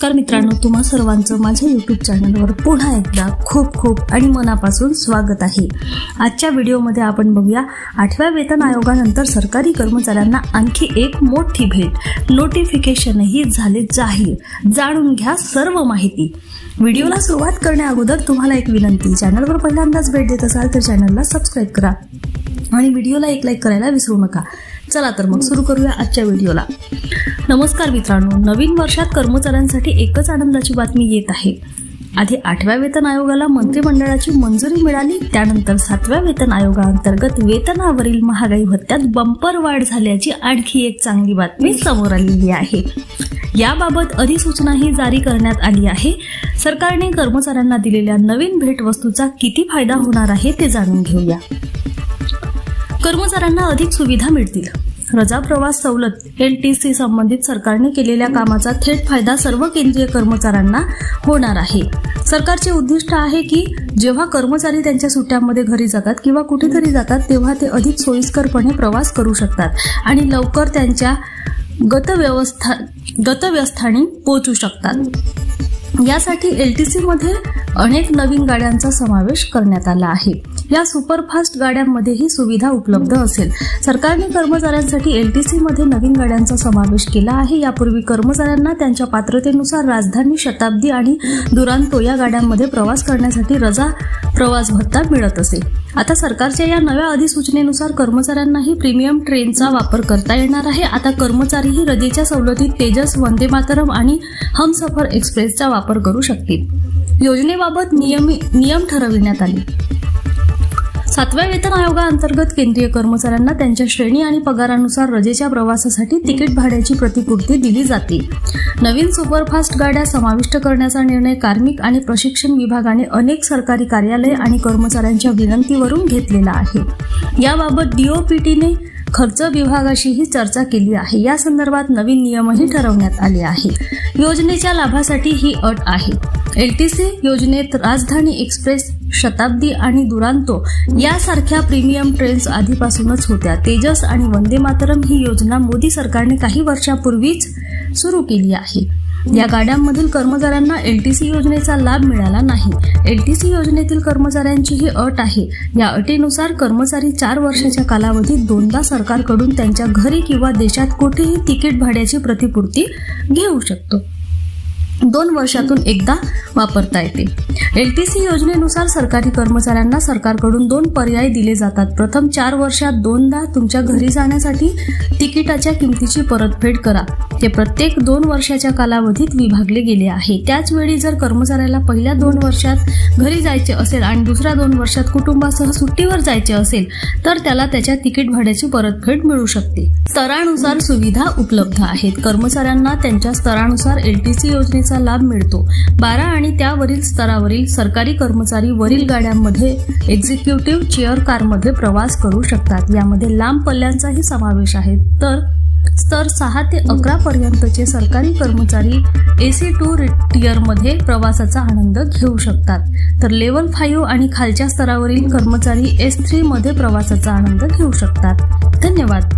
नमस्कार मित्रांनो, तुम्हा सर्वांचं माझ्या यूट्यूब चॅनलवर पुन्हा एकदा खूप खूप आणि मनापासून स्वागत आहे। आजच्या व्हिडिओमध्ये आपण बघूया 8व्या वेतन आयोगानंतर सरकारी कर्मचाऱ्यांना आणखी एक मोठी भेट, नोटिफिकेशनही झाले जाहीर। जाणून घ्या सर्व माहिती। व्हिडिओला सुरुवात करण्याअगोदर तुम्हाला एक विनंती, चॅनलवर पहिल्यांदाच भेट देत असाल तर चॅनलला सबस्क्राइब करा आणि व्हिडिओला एक लाईक करायला विसरू नका। चला तर मग सुरू करूया आजच्या व्हिडिओला। नमस्कार मित्रांनो, नवीन वर्षात कर्मचाऱ्यांसाठी एकच आनंदाची बातमी येत आहे। आधी 8व्या वेतन आयोगाला मंत्रिमंडळाची मंजुरी मिळाली, त्यानंतर 7व्या वेतन आयोगाअंतर्गत वेतनावरील महागाई भत्त्यात बंपर वाढ झाल्याची आणखी एक चांगली बातमी समोर आलेली आहे। याबाबत अधिसूचनाही जारी करण्यात आली आहे। सरकारने कर्मचाऱ्यांना दिलेल्या नवीन भेटवस्तूचा किती फायदा होणार आहे ते जाणून घेऊया। कर्मचाऱ्यांना अधिक सुविधा मिळतील। रजा प्रवास सवलत LTC संबंधित सरकारने केलेल्या कामाचा थेट फायदा सर्व केंद्रीय कर्मचाऱ्यांना होणार आहे। सरकारचे उद्दिष्ट आहे की जेव्हा कर्मचारी त्यांच्या सुट्ट्यांमध्ये घरी जातात किंवा कुठेतरी जातात तेव्हा ते अधिक सोयीस्करपणे प्रवास करू शकतात आणि लवकर त्यांच्या गतव्यस्थानी पोहोचू शकतात। यासाठी LTC मध्ये अनेक नवीन गाड्यांचा समावेश करण्यात आला आहे। या सुपरफास्ट गाड्यांमध्ये ही सुविधा उपलब्ध असेल। सरकारने कर्मचाऱ्यांसाठी LTC मध्ये नवीन गाड्यांचा समावेश केला आहे। यापूर्वी कर्मचाऱ्यांना त्यांच्या पात्रतेनुसार राजधानी, शताब्दी आणि दुरांतो या गाड्यांमध्ये प्रवास करण्यासाठी रजा प्रवास भत्ता मिळत असे। आता सरकारच्या या नव्या अधिसूचनेनुसार कर्मचाऱ्यांनाही प्रीमियम ट्रेनचा वापर करता येणार आहे। आता कर्मचारीही रजेच्या सवलतीत तेजस, वंदे मातरम आणि हमसफर एक्सप्रेसचा वापर करू शकतील। योजनेबाबत नियम ठरविण्यात आले। 7व्या वेतन आयोगाअंतर्गत केंद्रीय कर्मचाऱ्यांना त्यांच्या श्रेणी आणि पगारानुसार रजेच्या प्रवासासाठी तिकीट भाड्याची प्रतिपूर्ती दिली जाते। नवीन सुपरफास्ट गाड्या समाविष्ट करण्याचा निर्णय कार्मिक आणि प्रशिक्षण विभागाने अनेक सरकारी कार्यालय आणि कर्मचाऱ्यांच्या विनंतीवरून घेतलेला आहे। याबाबत DOPTने खर्च विभागाशीही चर्चा केली आहे। या संदर्भात नवीन नियमही ठरवण्यात आले आहे। योजनेच्या लाभासाठी ही अट आहे। LTC योजनेत राजधानी एक्सप्रेस, शताब्दी आणि दुरांतो यासारख्या प्रीमियम ट्रेन्स आधीपासूनच होत्या। तेजस आणि वंदे मातरम ही योजना मोदी सरकारने काही वर्षापूर्वीच सुरू केली आहे। या गाड्यांमधील कर्मचाऱ्यांना LTC योजनेचा लाभ मिळाला नाही। LTC योजनेतील कर्मचाऱ्यांची ही अट आहे। या अटीनुसार कर्मचारी 4 वर्षाच्या कालावधीत दोनदा सरकारकडून त्यांच्या घरी किंवा देशात कुठेही तिकीट भाड्याची प्रतिपूर्ती घेऊ शकतो। 2 वर्षातून एकदा वापरता येते। LTC योजनेनुसार सरकारी कर्मचाऱ्यांना सरकारकडून 2 पर्याय दिले जातात। प्रथम 4 वर्षात दोनदा तुमच्या घरी जाण्यासाठी तिकिटाच्या किमतीची परतफेड करा। ते प्रत्येक 2 वर्षाच्या कालावधीत विभागले गेले आहे। त्याच वेळी जर कर्मचाऱ्याला पहिल्या 2 वर्षात घरी जायचे असेल आणि दुसऱ्या 2 वर्षात कुटुंबासह सुट्टीवर जायचे असेल तर त्याला त्याच्या तिकीट भाड्याची परतफेड मिळू शकते। स्तरानुसार सुविधा उपलब्ध आहेत। कर्मचाऱ्यांना त्यांच्या स्तरानुसार LTC योजनेचा लाभ मिळतो। 12 आणि त्यावरील स्तरावरील सरकारी कर्मचारी वरील गाड्यांमध्ये एक्झिक्युटिव्ह चेअर कारमध्ये प्रवास करू शकतात। यामध्ये लांब पल्ल्यांचाही समावेश आहे। तर स्तर 6 ते 11 पर्यंतचे सरकारी कर्मचारी AC2 टियरमध्ये प्रवासाचा आनंद घेऊ शकतात। तर लेव्हल 5 आणि खालच्या स्तरावरील कर्मचारी S3 मध्ये प्रवासाचा आनंद घेऊ शकतात। धन्यवाद।